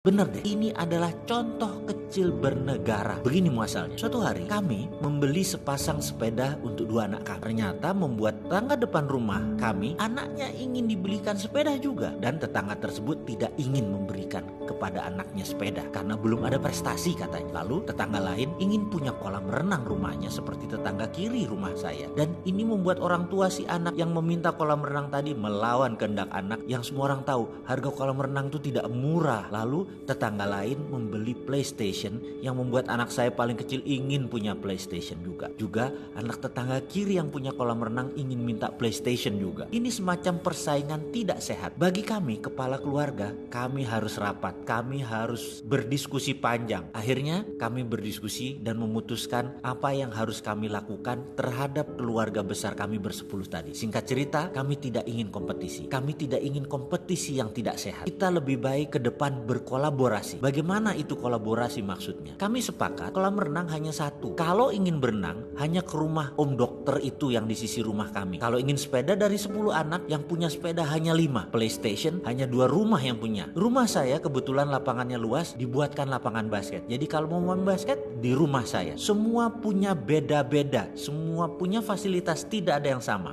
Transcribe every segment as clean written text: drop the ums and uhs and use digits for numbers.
Bener deh, ini adalah contoh kecil bernegara. Begini muasalnya. Suatu hari kami membeli sepasang sepeda untuk dua anak kami. Ternyata membuat tetangga depan rumah kami, anaknya ingin dibelikan sepeda juga. Dan tetangga tersebut tidak ingin memberikan kepada anaknya sepeda karena belum ada prestasi katanya. Lalu tetangga lain ingin punya kolam renang rumahnya seperti tetangga kiri rumah saya. Dan ini membuat orang tua si anak yang meminta kolam renang tadi melawan kehendak anak yang semua orang tahu harga kolam renang itu tidak murah. Lalu tetangga lain membeli PlayStation yang membuat anak saya paling kecil ingin punya PlayStation juga. Juga anak tetangga kiri yang punya kolam renang ingin minta PlayStation juga. Ini semacam persaingan tidak sehat. Bagi kami, kepala keluarga, kami harus rapat. Kami harus berdiskusi panjang. Akhirnya kami berdiskusi dan memutuskan apa yang harus kami lakukan terhadap keluarga besar kami bersepuluh tadi. Singkat cerita, kami tidak ingin kompetisi. Kami tidak ingin kompetisi yang tidak sehat. Kita lebih baik ke depan berkolaborasi. Bagaimana itu kolaborasi maksudnya? Kami sepakat kolam renang hanya satu. Kalau ingin berenang, hanya ke rumah om dokter itu yang di sisi rumah kami. Kalau ingin sepeda dari 10 anak, yang punya sepeda hanya 5. PlayStation hanya 2 rumah yang punya. Rumah saya kebetulan lapangannya luas, dibuatkan lapangan basket. Jadi kalau mau main basket, di rumah saya. Semua punya beda-beda. Semua punya fasilitas, tidak ada yang sama.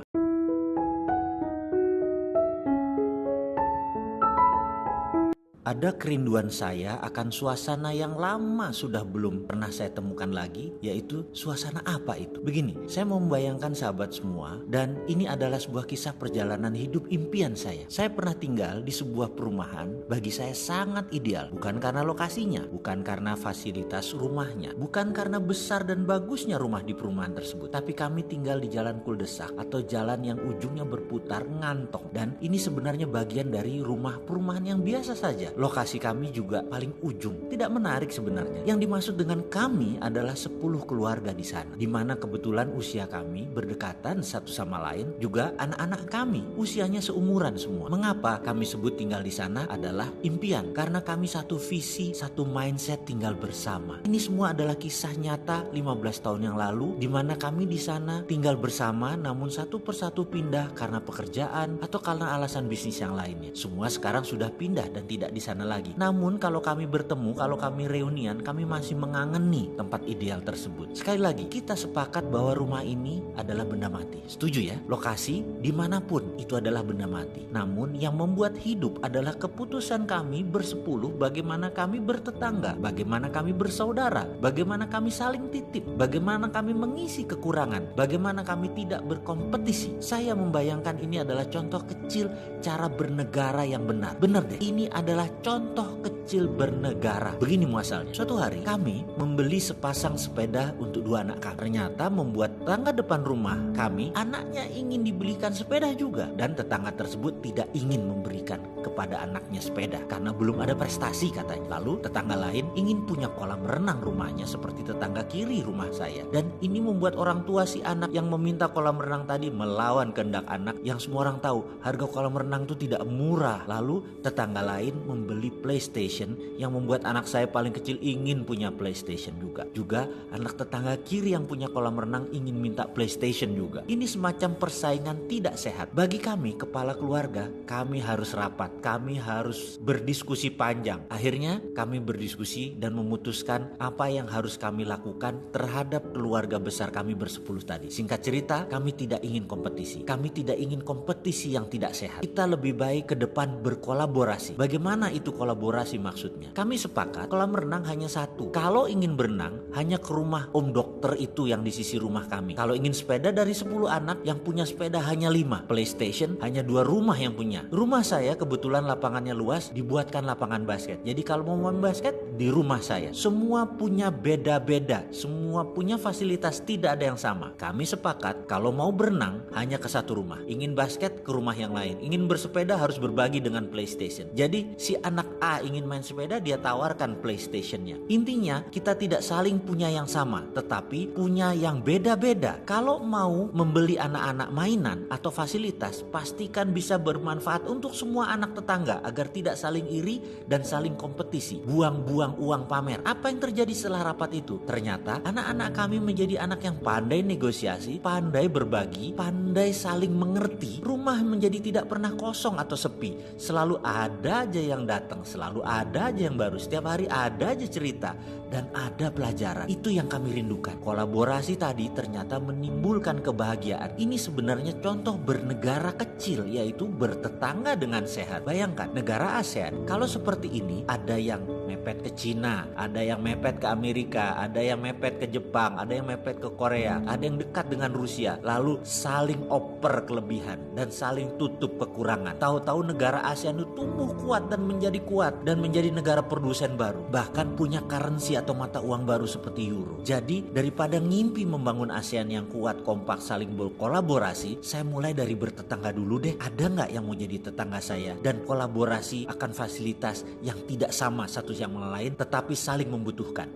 Ada kerinduan saya akan suasana yang lama sudah belum pernah saya temukan lagi, yaitu suasana apa itu? Begini, saya mau membayangkan sahabat semua, dan ini adalah sebuah kisah perjalanan hidup impian saya. Saya pernah tinggal di sebuah perumahan, bagi saya sangat ideal. Bukan karena lokasinya, bukan karena fasilitas rumahnya, bukan karena besar dan bagusnya rumah di perumahan tersebut, tapi kami tinggal di jalan kuldesak atau jalan yang ujungnya berputar ngantong. Dan ini sebenarnya bagian dari rumah perumahan yang biasa saja. Lokasi kami juga paling ujung. Tidak menarik sebenarnya. Yang dimaksud dengan kami adalah 10 keluarga di sana, di mana kebetulan usia kami berdekatan satu sama lain. Juga anak-anak kami usianya seumuran semua. Mengapa kami sebut tinggal di sana adalah impian? Karena kami satu visi, satu mindset tinggal bersama. Ini semua adalah kisah nyata 15 tahun yang lalu, di mana kami di sana tinggal bersama, namun satu persatu pindah karena pekerjaan atau karena alasan bisnis yang lainnya. Semua sekarang sudah pindah dan tidak di sana lagi. Namun kalau kami bertemu, kalau kami reunian, kami masih mengangeni tempat ideal tersebut. Sekali lagi, kita sepakat bahwa rumah ini adalah benda mati. Setuju ya? Lokasi dimanapun itu adalah benda mati. Namun yang membuat hidup adalah keputusan kami bersepuluh, bagaimana kami bertetangga, bagaimana kami bersaudara, bagaimana kami saling titip, bagaimana kami mengisi kekurangan, bagaimana kami tidak berkompetisi. Saya membayangkan ini adalah contoh kecil cara bernegara yang benar. Benar deh, ini adalah contoh kecil bernegara. Begini muasalnya. Suatu hari kami membeli sepasang sepeda untuk dua anak kami. Ternyata membuat tetangga depan rumah kami, anaknya ingin dibelikan sepeda juga. Dan tetangga tersebut tidak ingin memberikan kepada anaknya sepeda karena belum ada prestasi katanya. Lalu tetangga lain ingin punya kolam renang rumahnya seperti tetangga kiri rumah saya. Dan ini membuat orang tua si anak yang meminta kolam renang tadi melawan kehendak anak yang semua orang tahu harga kolam renang itu tidak murah. Lalu tetangga lain membeli PlayStation yang membuat anak saya paling kecil ingin punya PlayStation juga. Juga anak tetangga kiri yang punya kolam renang ingin minta PlayStation juga. Ini semacam persaingan tidak sehat. Bagi kami, kepala keluarga, kami harus rapat. Kami harus berdiskusi panjang. Akhirnya kami berdiskusi dan memutuskan apa yang harus kami lakukan terhadap keluarga besar kami bersepuluh tadi. Singkat cerita, kami tidak ingin kompetisi. Kami tidak ingin kompetisi yang tidak sehat. Kita lebih baik ke depan berkolaborasi. Bagaimana itu kolaborasi maksudnya? Kami sepakat kolam renang hanya satu. Kalau ingin berenang, hanya ke rumah om dokter itu yang di sisi rumah kami. Kalau ingin sepeda dari 10 anak, yang punya sepeda hanya 5. PlayStation hanya 2 rumah yang punya. Rumah saya kebetulan lapangannya luas, dibuatkan lapangan basket. Jadi kalau mau main basket, di rumah saya. Semua punya beda-beda. Semua punya fasilitas, tidak ada yang sama. Kami sepakat kalau mau berenang, hanya ke satu rumah. Ingin basket, ke rumah yang lain. Ingin bersepeda, harus berbagi dengan PlayStation. Jadi si anak A ingin main sepeda, dia tawarkan PlayStation-nya. Intinya kita tidak saling punya yang sama, tetapi punya yang beda-beda. Berbeda, kalau mau membeli anak-anak mainan atau fasilitas, pastikan bisa bermanfaat untuk semua anak tetangga agar tidak saling iri dan saling kompetisi. Buang-buang uang pamer. Apa yang terjadi setelah rapat itu? Ternyata anak-anak kami menjadi anak yang pandai negosiasi, pandai berbagi, pandai saling mengerti. Rumah menjadi tidak pernah kosong atau sepi. Selalu ada aja yang datang, selalu ada aja yang baru. Setiap hari ada aja cerita dan ada pelajaran. Itu yang kami rindukan. Kolaborasi tadi ternyata menimbulkan kebahagiaan. Ini sebenarnya contoh bernegara kecil, yaitu bertetangga dengan sehat. Bayangkan negara ASEAN kalau seperti ini, ada yang mepet ke Cina, ada yang mepet ke Amerika, ada yang mepet ke Jepang, ada yang mepet ke Korea, ada yang dekat dengan Rusia, lalu saling oper kelebihan dan saling tutup kekurangan. Tahu-tahu negara ASEAN itu tumbuh kuat dan menjadi negara produsen baru, bahkan punya currency atau mata uang baru seperti euro. Jadi daripada ngimpi membangun ASEAN yang kuat, kompak, saling berkolaborasi, saya mulai dari bertetangga dulu deh. Ada nggak yang mau jadi tetangga saya dan kolaborasi akan fasilitas yang tidak sama satu yang lain tetapi saling membutuhkan.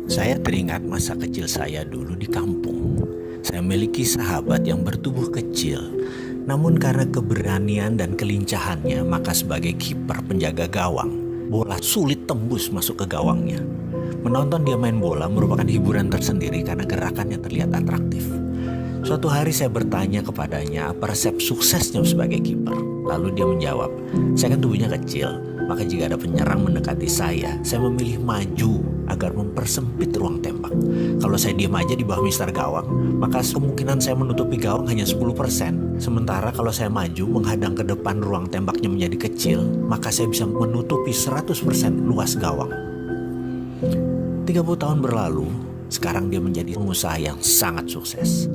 Saya teringat masa kecil saya dulu di kampung. Saya memiliki sahabat yang bertubuh kecil, namun karena keberanian dan kelincahannya, maka sebagai kiper penjaga gawang, bola sulit tembus masuk ke gawangnya. Menonton dia main bola merupakan hiburan tersendiri karena gerakannya terlihat atraktif. Suatu hari saya bertanya kepadanya apa resep suksesnya sebagai kiper. Lalu dia menjawab, saya kan tubuhnya kecil, maka jika ada penyerang mendekati saya memilih maju agar mempersempit ruang tembak. Kalau saya diam aja di bawah mister gawang, maka kemungkinan saya menutupi gawang hanya 10%. Sementara kalau saya maju menghadang ke depan, ruang tembaknya menjadi kecil, maka saya bisa menutupi 100% luas gawang. 30 tahun berlalu, sekarang dia menjadi pengusaha yang sangat sukses.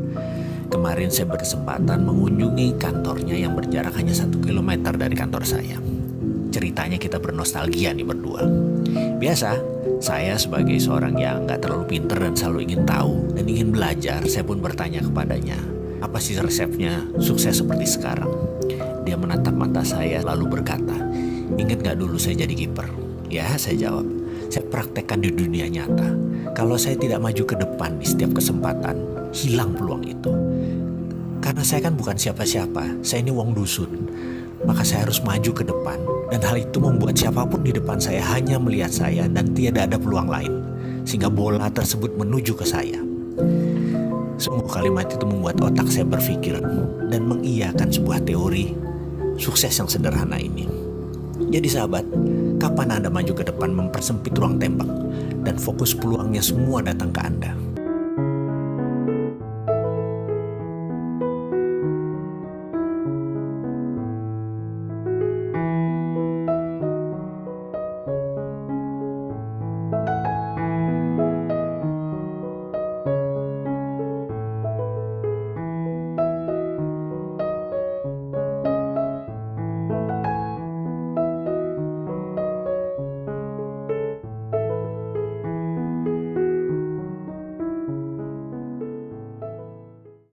Kemarin saya berkesempatan mengunjungi kantornya yang berjarak hanya 1 kilometer dari kantor saya. Ceritanya kita bernostalgia nih berdua. Biasa, saya sebagai seorang yang gak terlalu pinter dan selalu ingin tahu dan ingin belajar, saya pun bertanya kepadanya, apa sih resepnya sukses seperti sekarang? Dia menatap mata saya lalu berkata, ingat gak dulu saya jadi kiper? Ya, saya jawab, saya praktekkan di dunia nyata. Kalau saya tidak maju ke depan di setiap kesempatan, hilang peluang itu. Karena saya kan bukan siapa-siapa, saya ini wong dusun. Maka saya harus maju ke depan, dan hal itu membuat siapapun di depan saya hanya melihat saya dan tidak ada peluang lain, sehingga bola tersebut menuju ke saya. Sungguh kalimat itu membuat otak saya berpikir dan mengiyakan sebuah teori sukses yang sederhana ini. Jadi sahabat, kapan Anda maju ke depan mempersempit ruang tembak dan fokus peluangnya semua datang ke Anda?